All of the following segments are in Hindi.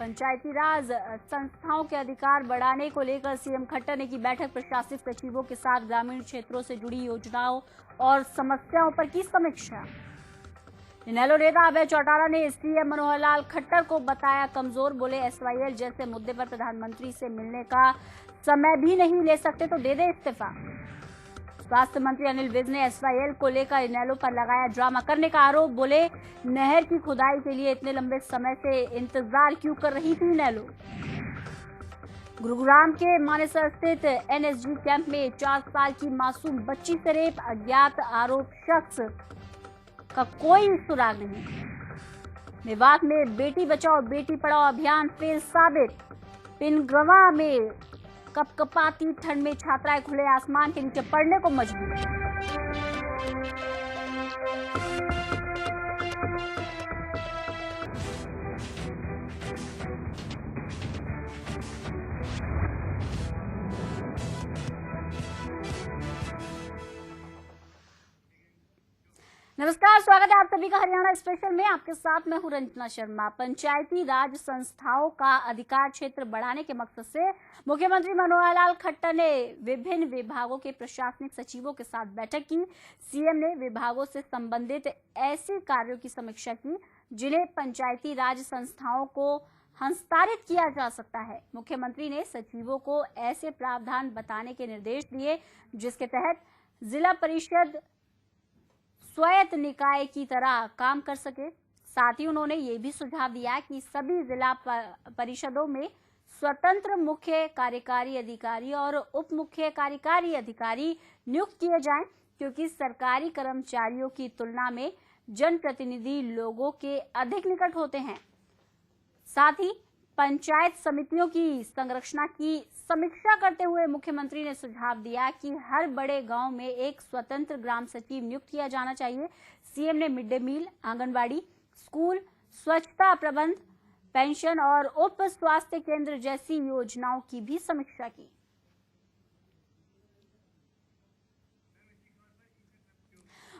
पंचायती राज संस्थाओं के अधिकार बढ़ाने को लेकर सीएम खट्टर ने की बैठक। प्रशासनिक सचिवों के साथ ग्रामीण क्षेत्रों से जुड़ी योजनाओं और समस्याओं पर की समीक्षा। इनेलो नेता अभय चौटाला ने सीएम मनोहर लाल खट्टर को बताया कमजोर। बोले एसवाईएल जैसे मुद्दे पर प्रधानमंत्री से मिलने का समय भी नहीं ले सकते तो दे दे इस्तीफा। स्वास्थ्य मंत्री अनिल विज ने एसवाईएल को लेकर इनेलो पर लगाया ड्रामा करने का आरोप। बोले नहर की खुदाई के लिए इतने लंबे समय से इंतजार क्यों कर रही थी इनेलो। गुरुग्राम के मानेसर स्थित एनएसजी कैंप में 4 साल की मासूम बच्ची से रेप। अज्ञात आरोप शख्स का कोई सुराग नहीं। मेवात में बेटी बचाओ बेटी पढ़ाओ अभियान फेल साबित। पिनगवा में कपकपाती ठंड में छात्राएं खुले आसमान के नीचे पढ़ने को मजबूर। नमस्कार, स्वागत है आप सभी का हरियाणा स्पेशल में। आपके साथ मैं हूं रंजना शर्मा। पंचायती राज संस्थाओं का अधिकार क्षेत्र बढ़ाने के मकसद से मुख्यमंत्री मनोहर लाल खट्टर ने विभिन्न विभागों के प्रशासनिक सचिवों के साथ बैठक की। सीएम ने विभागों से संबंधित ऐसे कार्यों की समीक्षा की जिन्हें पंचायती राज संस्थाओं को हस्तांतरित किया जा सकता है। मुख्यमंत्री ने सचिवों को ऐसे प्रावधान बताने के निर्देश दिए जिसके तहत जिला परिषद स्वायत्त निकाय की तरह काम कर सके। साथ ही उन्होंने ये भी सुझाव दिया कि सभी जिला परिषदों में स्वतंत्र मुख्य कार्यकारी अधिकारी और उप मुख्य कार्यकारी अधिकारी नियुक्त किए जाएं, क्योंकि सरकारी कर्मचारियों की तुलना में जनप्रतिनिधि लोगों के अधिक निकट होते हैं। साथ ही पंचायत समितियों की संरचना की समीक्षा करते हुए मुख्यमंत्री ने सुझाव दिया कि हर बड़े गांव में एक स्वतंत्र ग्राम सचिव नियुक्त किया जाना चाहिए। सीएम ने mid day meal, anganwadi, school, स्वच्छता प्रबंध, पेंशन और उप स्वास्थ्य केंद्र जैसी योजनाओं की भी समीक्षा की।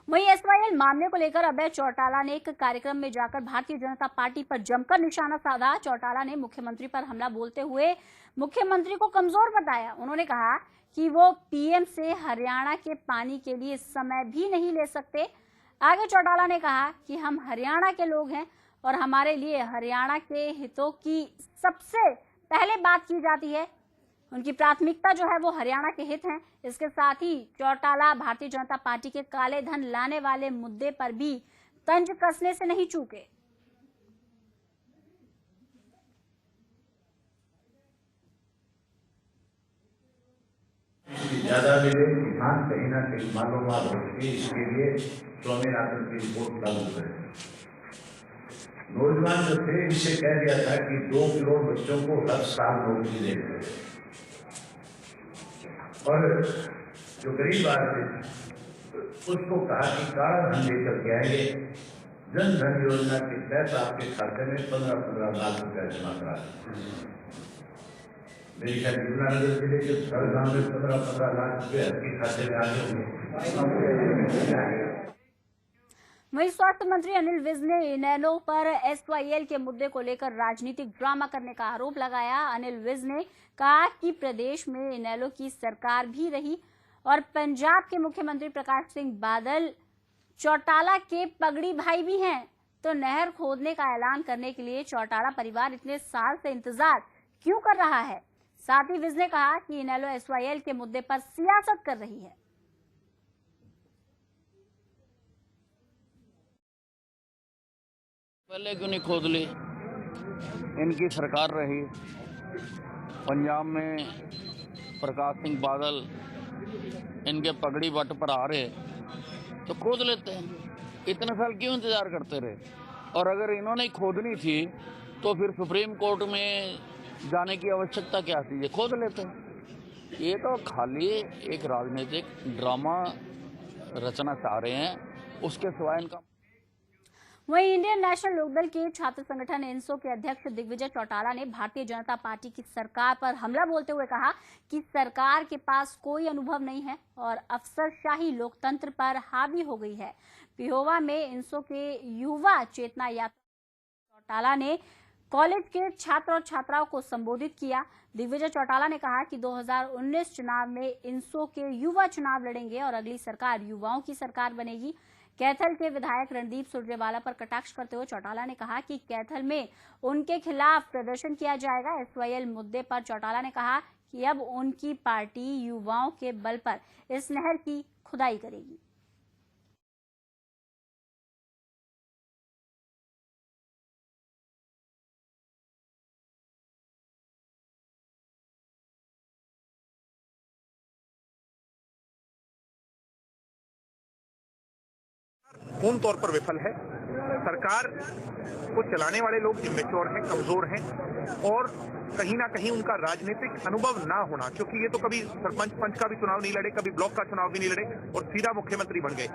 वहीं एसवाईएल मामले को लेकर अभय चौटाला ने एक कार्यक्रम में जाकर भारतीय जनता पार्टी पर जमकर निशाना साधा। चौटाला ने मुख्यमंत्री पर हमला बोलते हुए मुख्यमंत्री को कमजोर बताया। उन्होंने कहा कि वो पीएम से हरियाणा के पानी के लिए समय भी नहीं ले सकते। आगे चौटाला ने कहा कि हम हरियाणा के लोग हैं और हमारे लिए हरियाणा के हितों की सबसे पहले बात की जाती है। उनकी प्राथमिकता जो है वो हरियाणा के हित हैं। इसके साथ ही चौटाला भारतीय जनता पार्टी के काले धन लाने वाले मुद्दे पर भी तंज कसने से नहीं चूके। ज्यादा मिले किसान कहीं ना कहीं मालूम होती है, इसके लिए स्वामीनाथन की रिपोर्ट लागू करें। नौजवान जो थे इसे कह दिया था कि 2 करोड़ बच्चों को हर साल नौकरी देंगे और जो गरीब आदमी उसको कहा कि काला धन लेकर के आएंगे। जन धन योजना के तहत आपके खाते में 15-15 लाख रुपया जमा करा। मेरी ख्याल यमुनानगर जिले के हर गांव में 15-15 लाख रुपये आपके खाते में आगे होंगे। वहीं स्वास्थ्य मंत्री अनिल विज ने इनेलो पर एसवाईएल के मुद्दे को लेकर राजनीतिक ड्रामा करने का आरोप लगाया। अनिल विज ने कहा कि प्रदेश में इनेलो की सरकार भी रही और पंजाब के मुख्यमंत्री प्रकाश सिंह बादल चौटाला के पगड़ी भाई भी हैं, तो नहर खोदने का ऐलान करने के लिए चौटाला परिवार इतने साल से इंतजार क्यों कर रहा है। साथ ही विज ने कहा कि इनेलो एसवाईएल के मुद्दे पर सियासत कर रही है। पहले क्यों नहीं खोद ली? इनकी सरकार रही, पंजाब में प्रकाश सिंह बादल इनके पगड़ी बट पर आ रहे तो खोद लेते हैं। इतने साल क्यों इंतजार करते रहे? और अगर इन्होंने खोदनी थी तो फिर सुप्रीम कोर्ट में जाने की आवश्यकता क्या थी? ये खोद लेते हैं। ये तो खाली एक राजनीतिक ड्रामा रचना चाह रहे हैं, उसके सिवाय इनका। वहीं इंडियन नेशनल लोकदल के छात्र संगठन इनसो के अध्यक्ष दिग्विजय चौटाला ने भारतीय जनता पार्टी की सरकार पर हमला बोलते हुए कहा कि सरकार के पास कोई अनुभव नहीं है और अफसरशाही लोकतंत्र पर हावी हो गई है। पिहोवा में इनसो के युवा चेतना यात्रा चौटाला ने कॉलेज के छात्र और छात्राओं को संबोधित किया। दिग्विजय चौटाला ने कहा कि 2019 चुनाव में इंसो के युवा चुनाव लड़ेंगे और अगली सरकार युवाओं की सरकार बनेगी। कैथल के विधायक रणदीप सुरजेवाला पर कटाक्ष करते हुए चौटाला ने कहा कि कैथल में उनके खिलाफ प्रदर्शन किया जाएगा। एसवाईएल मुद्दे पर चौटाला ने कहा कि अब उनकी पार्टी युवाओं के बल पर इस नहर की खुदाई करेगी। पूर्ण तौर पर विफल है। सरकार को चलाने वाले लोग इमेच्योर हैं, कमजोर हैं और कहीं ना कहीं उनका राजनीतिक अनुभव ना होना, क्योंकि ये तो कभी सरपंच पंच का भी चुनाव नहीं लड़े, कभी ब्लॉक का चुनाव भी नहीं लड़े और सीधा मुख्यमंत्री बन गए।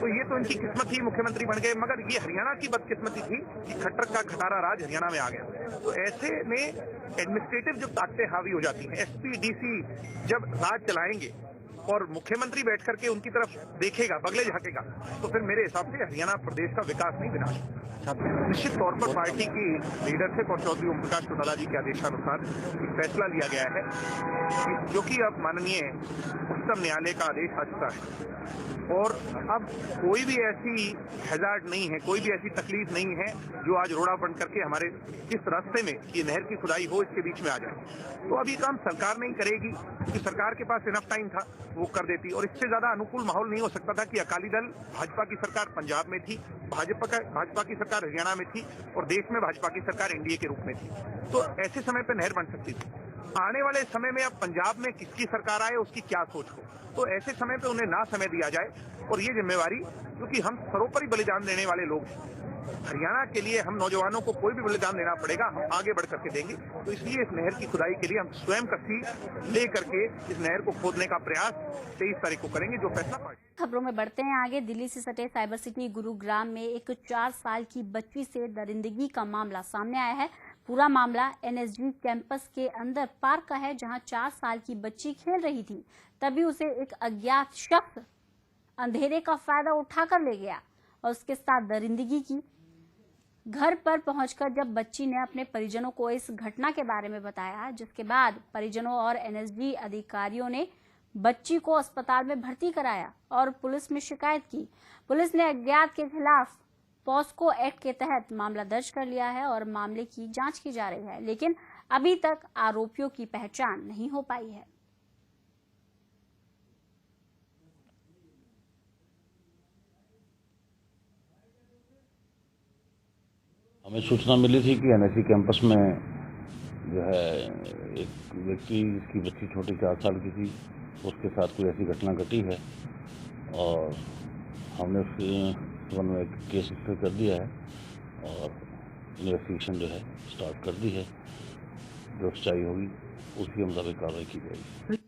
तो ये तो इनकी किस्मत ही मुख्यमंत्री बन गए, मगर ये हरियाणा की बदकिस्मती थी कि खट्टर का खटारा राज हरियाणा में आ गया। तो ऐसे में एडमिनिस्ट्रेटिव जो ताकतें हावी हो जाती हैं, एसपी डीसी जब राज चलाएंगे और मुख्यमंत्री बैठ करके उनकी तरफ देखेगा, बगले झाकेगा, तो फिर मेरे हिसाब से हरियाणा प्रदेश का विकास नहीं विनाश। निश्चित तौर पर पार्टी की लीडरशिप और चौधरी ओम प्रकाश चौटाला जी के आदेशानुसार एक फैसला लिया गया है कि जो कि अब माननीय उच्चतम न्यायालय का आदेश आ चुका है और अब कोई भी ऐसी हैजार्ड नहीं है, कोई भी ऐसी तकलीफ नहीं है जो आज रोड़ा बंद करके हमारे इस रास्ते में ये नहर की खुदाई हो, इसके बीच में आ जाए। तो अब ये काम सरकार नहीं करेगी कि सरकार के पास इनफ टाइम था, वो कर देती और इससे ज्यादा अनुकूल माहौल नहीं हो सकता था कि अकाली दल भाजपा की सरकार पंजाब में थी, भाजपा की सरकार हरियाणा में थी और देश में भाजपा की सरकार एनडीए के रूप में थी। तो ऐसे समय पर नहर बन सकती थी। आने वाले समय में अब पंजाब में किसकी सरकार आए उसकी क्या सोच हो, तो ऐसे समय पे उन्हें ना समय दिया जाए और ये जिम्मेवारी, क्योंकि हम सर्वोपरि बलिदान देने वाले लोग हैं, हरियाणा के लिए हम नौजवानों को कोई भी बलिदान देना पड़ेगा, हम आगे बढ़ करके देंगे। तो इसलिए इस नहर की खुदाई के लिए हम स्वयं कसी ले करके इस नहर को खोदने का प्रयास 23 तारीख को करेंगे, जो फैसला पार्टी। खबरों में बढ़ते हैं आगे। दिल्ली से सटे साइबर सिटी गुरुग्राम में एक 4 साल की बच्ची से दरिंदगी का मामला सामने आया है। पूरा मामला एनएसजी कैंपस के अंदर पार्क का है, जहां 4 साल की बच्ची खेल रही थी। तभी उसे एक अज्ञात शख्स अंधेरे का फायदा उठाकर ले गया और उसके साथ दरिंदगी की। घर पर पहुंचकर जब बच्ची ने अपने परिजनों को इस घटना के बारे में बताया, जिसके बाद परिजनों और एनएसजी अधिकारियों ने बच्ची को अस्पताल में भर्ती कराया और पुलिस में शिकायत की। पुलिस ने अज्ञात के खिलाफ पॉस्को एक्ट के तहत मामला दर्ज कर लिया है और मामले की जांच की जा रही है, लेकिन अभी तक आरोपियों की पहचान नहीं हो पाई है। हमें सूचना मिली थी कि एनएसजी कैंपस में जो है एक व्यक्ति, इसकी बच्ची छोटी 4 साल की थी, उसके साथ कोई ऐसी घटना घटी है और हमने उसके संबंध में एक केस रजिस्टर कर दिया है और इन्वेस्टिगेशन जो है स्टार्ट कर दी है। जो सच्चाई होगी उसकी मुताबिक कार्रवाई की जाएगी।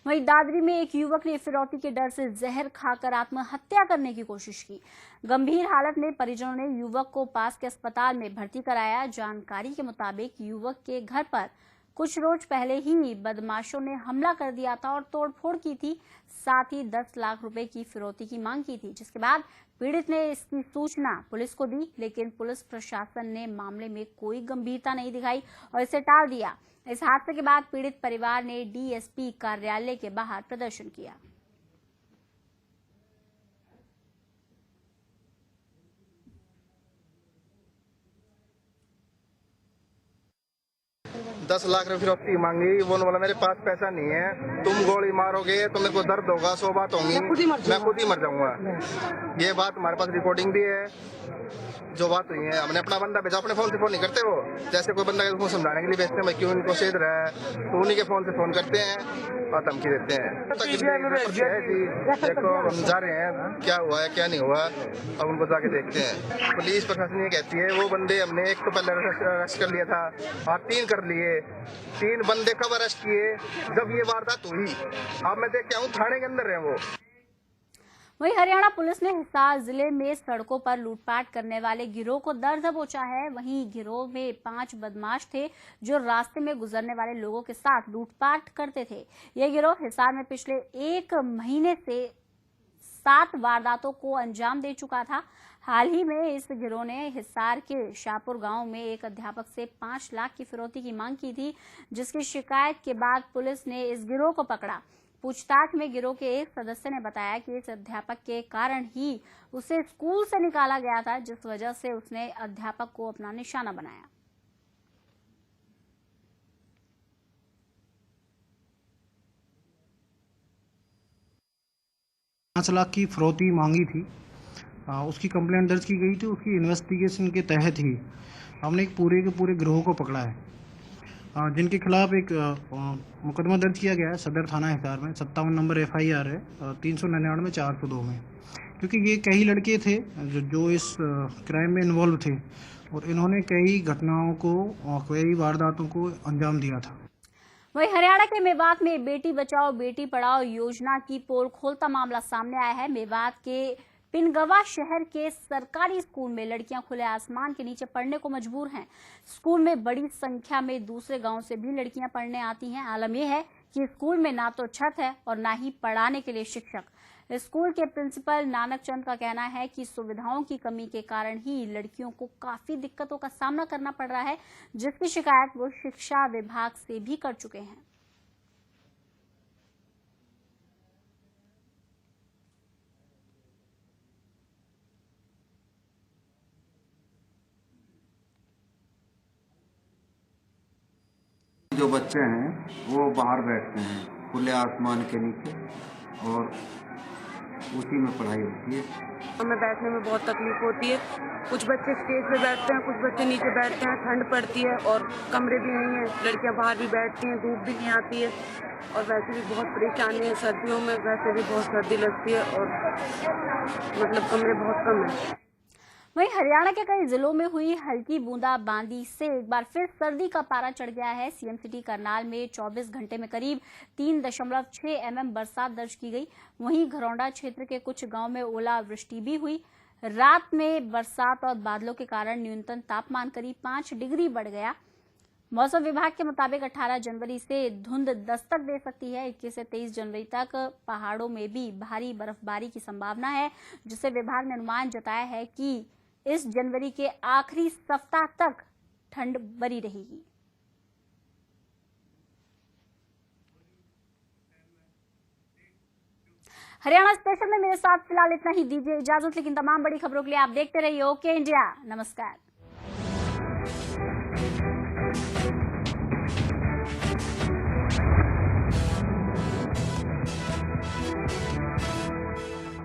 वहीं दादरी में एक युवक ने फिरौती के डर से जहर खाकर आत्महत्या करने की कोशिश की। गंभीर हालत में परिजनों ने युवक को पास के अस्पताल में भर्ती कराया। जानकारी के मुताबिक युवक के घर पर कुछ रोज पहले ही बदमाशों ने हमला कर दिया था और तोड़फोड़ की थी, साथ ही 10 लाख रुपए की फिरौती की मांग की थी, जिसके बाद पीड़ित ने इसकी सूचना पुलिस को दी, लेकिन पुलिस प्रशासन ने मामले में कोई गंभीरता नहीं दिखाई और इसे टाल दिया। इस हादसे के बाद पीड़ित परिवार ने डीएसपी कार्यालय के बाहर प्रदर्शन किया। दस लाख रुपए फिरौती मांगी। वो बोला मेरे पास पैसा नहीं है, तुम गोली मारोगे तो मेरे को दर्द होगा, 100 बात होंगी, मैं खुद ही मर जाऊंगा। ये बात हमारे पास रिकॉर्डिंग भी है। जो बात हुई है, हमने अपना बंदा भेजा, अपने फोन से फोन नहीं करते वो, जैसे कोई बंदा को समझाने के लिए भेजते हैं, मैं क्यों इनको सेध रहा है, तो उन्हीं के फोन से फोन करते हैं और धमकी देते हैं। देखो हम जा रहे हैं, क्या हुआ है क्या नहीं हुआ, अब उनको जाके देखते हैं। पुलिस प्रशासन ये कहती है वो बंदे हमने एक तो पहले अरेस्ट कर लिया था और 3 कर लिए। 3 बंदे कब अरेस्ट किए, जब ये वारदात हुई। अब मैं देख के आऊँ थाने के अंदर है वो। वहीं हरियाणा पुलिस ने हिसार जिले में सड़कों पर लूटपाट करने वाले गिरोह को दर दबोचा है। वहीं गिरोह में 5 बदमाश थे जो रास्ते में गुजरने वाले लोगों के साथ लूटपाट करते थे। यह गिरोह हिसार में पिछले 1 महीने से 7 वारदातों को अंजाम दे चुका था। हाल ही में इस गिरोह ने हिसार के शाहपुर गांव में एक अध्यापक से 5 लाख की फिरौती की मांग की थी, जिसकी शिकायत के बाद पुलिस ने इस गिरोह को पकड़ा। पूछताछ में गिरोह के एक सदस्य ने बताया कि इस अध्यापक के कारण ही उसे स्कूल से निकाला गया था, जिस वजह से उसने अध्यापक को अपना निशाना बनाया। पाँच लाख की फिरौती मांगी थी। उसकी कंप्लेंट दर्ज की गई थी। उसकी इन्वेस्टिगेशन के तहत ही हमने एक पूरे के पूरे गिरोह को पकड़ा है, जिनके खिलाफ एक मुकदमा दर्ज किया गया है सदर थाना हिसार में। 57 नंबर FIR है 399 402 में, क्योंकि ये कई लड़के थे जो इस क्राइम में इन्वॉल्व थे और इन्होंने कई घटनाओं को कई वारदातों को अंजाम दिया था। वहीं हरियाणा के मेवात में बेटी बचाओ बेटी पढ़ाओ योजना की पोल खोलता मामला सामने आया है। मेवात के पिनगवा शहर के सरकारी स्कूल में लड़कियां खुले आसमान के नीचे पढ़ने को मजबूर हैं। स्कूल में बड़ी संख्या में दूसरे गांव से भी लड़कियां पढ़ने आती हैं। आलम यह है कि स्कूल में ना तो छत है और ना ही पढ़ाने के लिए शिक्षक। स्कूल के प्रिंसिपल नानक चंद का कहना है कि सुविधाओं की कमी के कारण ही लड़कियों को काफी दिक्कतों का सामना करना पड़ रहा है, जिसकी शिकायत वो शिक्षा विभाग से भी कर चुके हैं। जो बच्चे हैं वो बाहर बैठते हैं खुले आसमान के नीचे और उसी में पढ़ाई होती है। हमें बैठने में बहुत तकलीफ होती है। कुछ बच्चे स्टेज पे बैठते हैं, कुछ बच्चे नीचे बैठते हैं। ठंड पड़ती है और कमरे भी नहीं है। लड़कियां बाहर भी बैठती हैं, धूप भी नहीं आती है और वैसे भी बहुत परेशानी है। सर्दियों में वैसे भी बहुत सर्दी लगती है और मतलब कमरे बहुत कम है। वहीं हरियाणा के कई जिलों में हुई हल्की बूंदाबांदी से एक बार फिर सर्दी का पारा चढ़ गया है। सीएम सिटी करनाल में 24 घंटे में करीब 3.6 mm बरसात दर्ज की गई। वहीं घरौंडा क्षेत्र के कुछ गांव में ओलावृष्टि भी हुई। रात में बरसात और बादलों के कारण न्यूनतम तापमान करीब 5 डिग्री बढ़ गया। मौसम विभाग के मुताबिक 18 जनवरी से धुंध दस्तक दे सकती है। 21 से 23 जनवरी तक पहाड़ों में भी भारी बर्फबारी की संभावना है, जिससे विभाग ने अनुमान जताया है कि इस जनवरी के आखिरी सप्ताह तक ठंड बनी रहेगी। हरियाणा स्पेशल में मेरे साथ फिलहाल इतना ही। दीजिए इजाजत, लेकिन तमाम बड़ी खबरों के लिए आप देखते रहिए ओके इंडिया। नमस्कार।